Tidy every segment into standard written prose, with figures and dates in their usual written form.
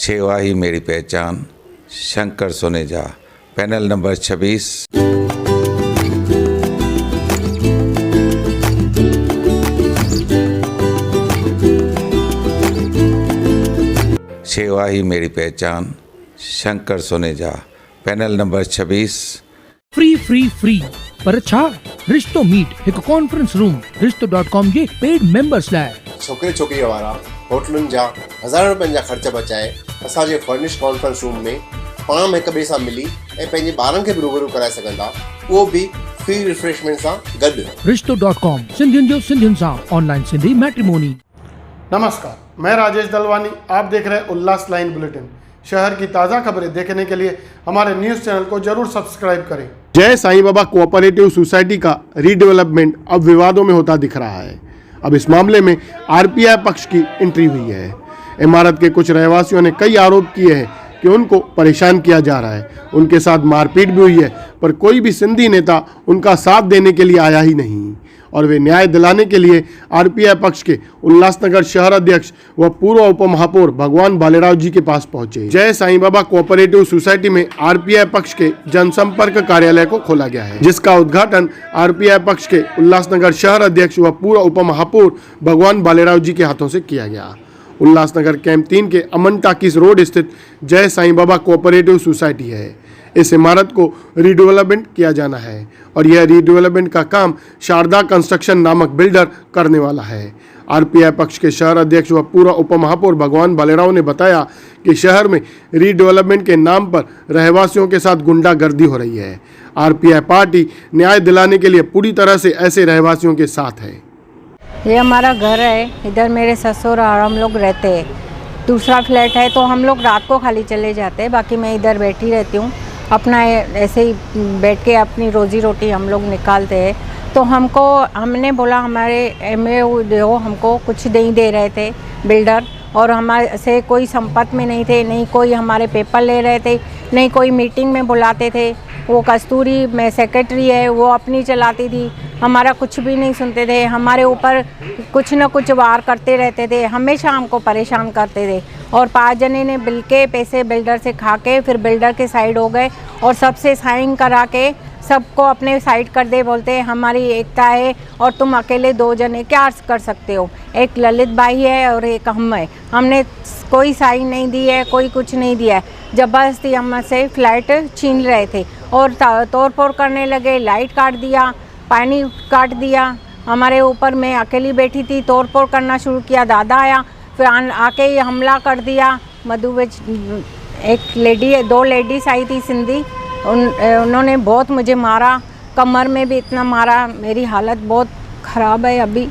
सेवा ही मेरी पहचान, शंकर सोनेजा, पैनल नंबर 26। सेवा ही मेरी पहचान, Shankar Soneja, panel number 26। Free पर अच्छा रिश्तो मीट एक कॉन्फ्रेंस रूम रिश्तो.com जे पेड मेंबर्स लाइ छोकिरे छोकिरी वारा होटलुनि जा हज़ार रुपयनि जा ख़र्च बचाए असांजे फर्निश कॉन्फ्रेंस रूम में पाण में हिक ॿिए सां मिली ऐं पंहिंजे ॿारनि खे बि रूबरू कराए सघंदा, उहो बि फ्री रिफ्रेशमेंट सां गॾु। रिश्तो.com सिंधियुनि जो सिंधियुनि सां ऑनलाइन सिंधी मैट्रिमोनी। नमस्कार, मैं राजेश दलवानी, आप देख रहे हैं उल्लास लाइन बुलेटिन। शहर की ताज़ा खबरें देखने के लिए हमारे न्यूज़ चैनल को जरूर सब्सक्राइब करें। जय साईं बाबा कोऑपरेटिव सोसाइटी का रीडेवलपमेंट अब विवादों में होता दिख रहा है। अब इस मामले में आरपीआई पक्ष की एंट्री हुई है। इमारत के कुछ रहवासियों ने कई आरोप किए हैं कि उनको परेशान किया जा रहा है, उनके साथ मारपीट भी हुई है, पर कोई भी सिंधी नेता उनका साथ देने के लिए आया ही नहीं और वे न्याय दिलाने के लिए आरपीआई पक्ष के उल्लासनगर शहर अध्यक्ष व पूर्व उप महापौर भगवान बालेराव जी के पास पहुंचे। जय साईं बाबा कोऑपरेटिव सोसाइटी में आरपीआई पक्ष के जनसंपर्क कार्यालय को खोला गया है, जिसका उद्घाटन आरपीआई पक्ष के उल्लासनगर शहर अध्यक्ष व पूर्व उप महापौर भगवान बालेराव जी के हाथों से किया गया। उल्लासनगर कैंप 3 के अमन टाकिस रोड स्थित जय साईं बाबा कोऑपरेटिव सोसाइटी है। इस इमारत को रीडेवलपमेंट किया जाना है और यह रीडेवलपमेंट का काम शारदा कंस्ट्रक्शन नामक बिल्डर करने वाला है। आरपीआई पक्ष के शहर अध्यक्ष व पूर्व उप महापौर भगवान बालेराव ने बताया कि शहर में रीडेवलपमेंट के नाम पर रहवासियों के साथ गुंडागर्दी हो रही है। आरपीआई पार्टी न्याय दिलाने के लिए पूरी तरह से ऐसे रहवासियों के साथ है। ये हमारा घर है, इधर मेरे ससुर और हम लोग रहते हैं। दूसरा फ्लैट है तो हम लोग रात को खाली चले जाते हैं, बाकी मैं इधर बैठी रहती हूँ, अपना ऐसे ही बैठ के अपनी रोजी रोटी हम लोग निकालते हैं। तो हमने बोला हमारे एमएओ जो हमको कुछ नहीं दे रहे थे बिल्डर, और हमारे से कोई संपर्क में नहीं थे, नहीं कोई हमारे पेपर ले रहे थे, नहीं कोई मीटिंग में बुलाते थे। वो कस्तूरी में सेक्रेटरी है, वो अपनी चलाती थी, हमारा कुछ भी नहीं सुनते थे, हमारे ऊपर कुछ न कुछ वार करते रहते थे, हमेशा हमको परेशान करते थे। और 5 जने ने बिल के पैसे बिल्डर से खा के फिर बिल्डर के साइड हो गए और सबसे साइन करा के सबको अपने साइड कर दे, बोलते हमारी एकता है और तुम अकेले 2 जने क्या कर सकते हो। एक ललित भाई है और एक हम है, हमने कोई साइन नहीं दी है, कोई कुछ नहीं दिया है। ज़बरदस्ती हमसे फ्लैट छीन रहे थे और तोड़ फोड़ करने लगे, लाइट काट दिया, पानी काट दिया हमारे ऊपर। मैं अकेली बैठी थी, तोड़ फोड़ करना शुरू किया, दादा आया फिर आके ही हमला कर दिया। मधुबेज एक लेडी है, 2 लेडीज़ आई थी सिंधी, उन्होंने बहुत मुझे मारा, कमर में भी इतना मारा, मेरी हालत बहुत ख़राब है अभी।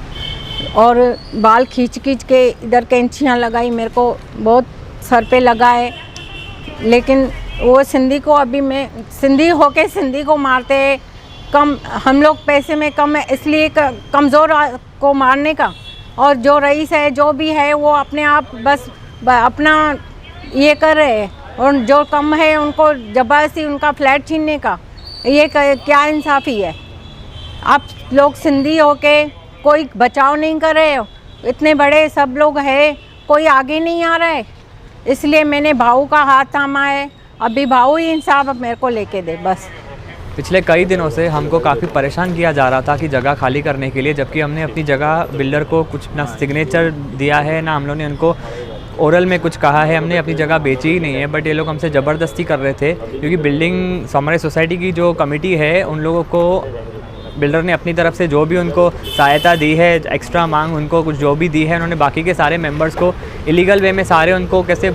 और बाल खींच के इधर कैंचियाँ लगाई, मेरे को बहुत सर पे लगा है। लेकिन वो सिंधी को अभी मैं सिंधी होके सिंधी को मारते हैं, कम हम लोग पैसे में कम है इसलिए कमज़ोर को मारने का। और जो रईस है जो भी है वो अपने आप बस अपना ये कर रहे हैं, और जो कम है उनको ज़बरदस्ती उनका फ्लैट छीनने का, ये क्या इंसाफ़ी है। आप लोग सिंधी होके कोई बचाव नहीं कर रहे हो, इतने बड़े सब लोग हैं, कोई आगे नहीं आ रहा है। इसलिए मैंने भाऊ का हाथ थामा है, अभी भाऊ ही इंसाफ अब मेरे को लेके दे बस। पिछले कई दिनों से हमको काफ़ी परेशान किया जा रहा था कि जगह खाली करने के लिए, जबकि हमने अपनी जगह बिल्डर को कुछ ना सिग्नेचर दिया है, ना हम लोग ने उनको ओरल में कुछ कहा है, हमने अपनी जगह बेची ही नहीं है। बट ये लोग हमसे ज़बरदस्ती कर रहे थे, क्योंकि बिल्डिंग हमारे सोसाइटी की जो कमेटी है उन लोगों को बिल्डर ने अपनी तरफ से जो भी उनको सहायता दी है, एक्स्ट्रा मांग उनको कुछ जो भी दी है, उन्होंने बाकी के सारे मेंबर्स को इलीगल वे में सारे उनको कैसे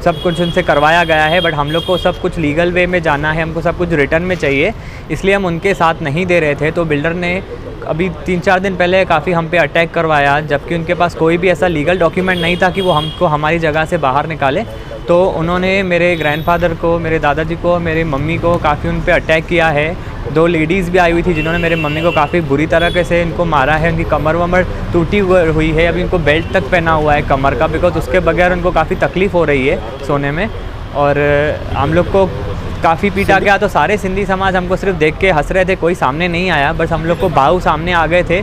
सब कुछ उनसे करवाया गया है। बट हम लोग को सब कुछ लीगल वे में जाना है, हमको सब कुछ रिटर्न में चाहिए, इसलिए हम उनके साथ नहीं दे रहे थे। तो बिल्डर ने अभी 3-4 दिन पहले काफ़ी हम पे अटैक करवाया, जबकि उनके पास कोई भी ऐसा लीगल डॉक्यूमेंट नहीं था कि वो हमको हमारी जगह से बाहर निकाले। तो उन्होंने मेरे ग्रैंडफादर को, मेरे दादाजी को, मेरी मम्मी को काफ़ी उन पे अटैक किया है। 2 लेडीज़ भी आई हुई थी जिन्होंने मेरे मम्मी को काफ़ी बुरी तरह से इनको मारा है, उनकी कमर वमर टूटी हुई है, अभी इनको बेल्ट तक पहना हुआ है कमर का, बिकॉज उसके बगैर उनको काफ़ी तकलीफ़ हो रही है सोने में। और हम लोग को काफ़ी पीटा गया। तो सारे सिंधी समाज हमको सिर्फ देख के हंस रहे थे, कोई सामने नहीं आया, बस हम लोग को भाऊ सामने आ गए थे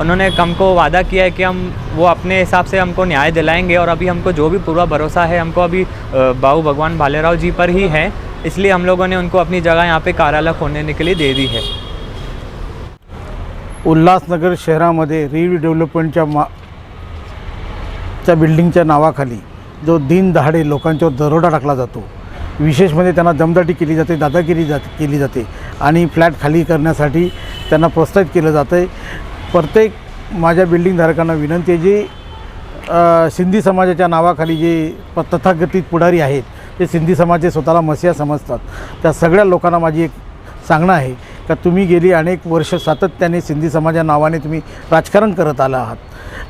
उन्होंने हमको वादा किया है कि हम वो अपने हिसाब से हमको न्याय दिलाएंगे, और अभी हमको जो भी पूरा भरोसा है हमको अभी बाबू भगवान भालेराव जी पर ही है, इसलिए हम लोगों ने उनको अपनी जगह यहाँ पे कार्यालय खोलने के लिए दे दी है। उल्हासनगर शहरामध्ये रिडेव्हलपमेंटच्या बिल्डिंगच्या नावाखाली जो दिन दहाडे लोकांच्यावर दरोडा टाकला जातो, विशेष म्हणजे त्यांना दमदाटी केली जाते, दादागिरी केली जाते आणि फ्लॅट खाली करण्यासाठी त्यांना प्रोत्साहित केलं जातं आहे। प्रत्येक माझ्या बिल्डिंगधारकांना विनंती आहे, जे सिंधी समाजाच्या नावाखाली जे तथाकथित पुढारी आहेत, ते सिंधी समाज स्वतःला मसीहा समजतात, त्या सगळ्या लोकांना माझी एक सांगणं आहे का तुम्ही गेली अनेक वर्ष सातत्याने सिंधी समाजा नावाने तुम्ही राजकारण करत आला आहात,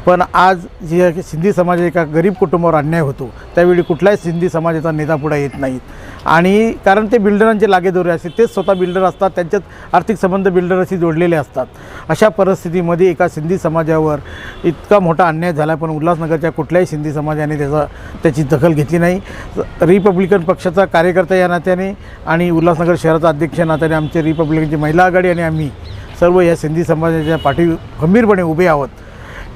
पण आज जे सिंधी समाज एका गरीब कुटुंबावर अन्याय होतो त्यावेळी कुठलाही सिंधी समाजाचा नेता पुढे येत नाहीत, आणि कारण ते बिल्डरांचे लागेदोरे असते, तेच स्वतः बिल्डर असतात, त्यांच्यात आर्थिक संबंध बिल्डरशी जोडलेले असतात। अशा परिस्थितीमध्ये एका सिंधी समाजावर इतका मोठा अन्याय झाला, पण उल्हासनगरच्या कुठल्याही सिंधी समाजाने त्याची दखल घेतली नाही। रिपब्लिकन पक्षाचा कार्यकर्ता या नात्याने आणि उल्हासनगर शहराचा अध्यक्ष या नात्याने आमचे रिपब्लिकनची महिला आघाडी आणि आम्ही सर्व या सिंधी समाजाच्या पाठी खंबीरपणे उभे आहोत।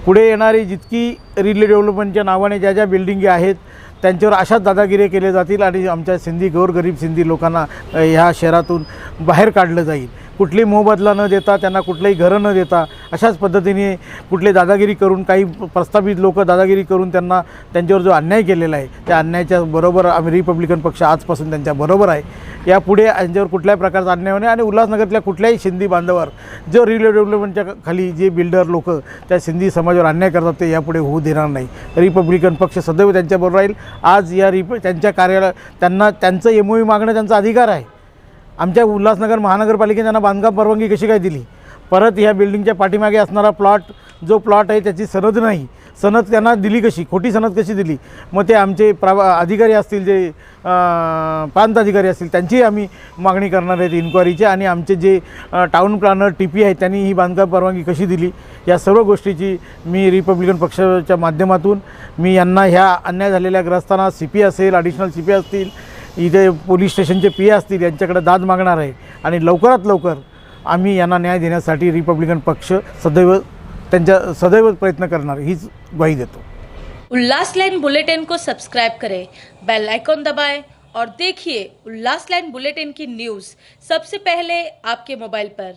पुढे येणारी जितकी रिडेव्हलपमेंटच्या नावाने ज्या ज्या बिल्डिंगी आहेत त्यांच्यावर अशाच दादागिरी केले जातील आणि आमच्या सिंधी गोरगरीब सिंधी लोकांना ह्या शहरातून बाहेर काढलं जाईल। कुठली मोबदला न देता, त्यांना कुठलेही घरं न देता, अशाच पद्धतीने कुठली दादागिरी करून, काही प्रस्थापित लोक दादागिरी करून त्यांच्यावर जो अन्याय केलेला आहे त्या अन्यायाच्या बरोबर आम्ही रिपब्लिकन पक्ष आजपासून त्यांच्या बरोबर आहे। यापुढे यांच्यावर कुठल्याही प्रकारचा अन्याय होणे आणि उल्हासनगरतल्या कुठल्याही सिंधी बांधवावर जो रिडेव्हलपमेंटच्या खाली जे बिल्डर लोक त्या सिंधी समाजावर अन्याय करतात ते यापुढे होऊ देणार नाही। रिपब्लिकन पक्ष सदैव त्यांच्याबरोबर राहील। आज या त्यांच्या कार्यालय त्यांचं MOU मागणं त्यांचा अधिकार आहे। आमच्या उल्हासनगर महानगरपालिकेने त्यांना बांधकाम परवानगी कशी काय दिली? परत ह्या बिल्डिंगच्या पाठीमागे असणारा जो प्लॉट आहे त्याची सनद नाही, सनद त्यांना दिली कशी? खोटी सनद कशी दिली? मग ते आमचे अधिकारी असतील, जे प्रांत अधिकारी असतील, त्यांची आम्ही मागणी करणार आहेत इन्क्वायरीची, आणि आमचे जे टाउन प्लॅनर TP आहेत त्यांनी ही बांधकाम परवानगी कशी दिली, या सर्व गोष्टीची मी रिपब्लिकन पक्षाच्या माध्यमातून मी यांना ह्या अन्याय झालेल्या ग्रस्तांना CP असेल, ॲडिशनल CP असतील, इथे पोलीस स्टेशनचे PA असतील, यांच्याकडे दाद मागणार आहे आणि लवकरात लवकर आम्ही यांना न्याय देण्यासाठी रिपब्लिकन पक्ष सदैव प्रयत्न करणार हीच ग्वाही देतो। उल्लास लाइन बुलेटिन को सब्सक्राइब करें, बेल आइकॉन दबाएं और देखिए उल्लास लाइन बुलेटिन की न्यूज़ सबसे पहले आपके मोबाइल पर।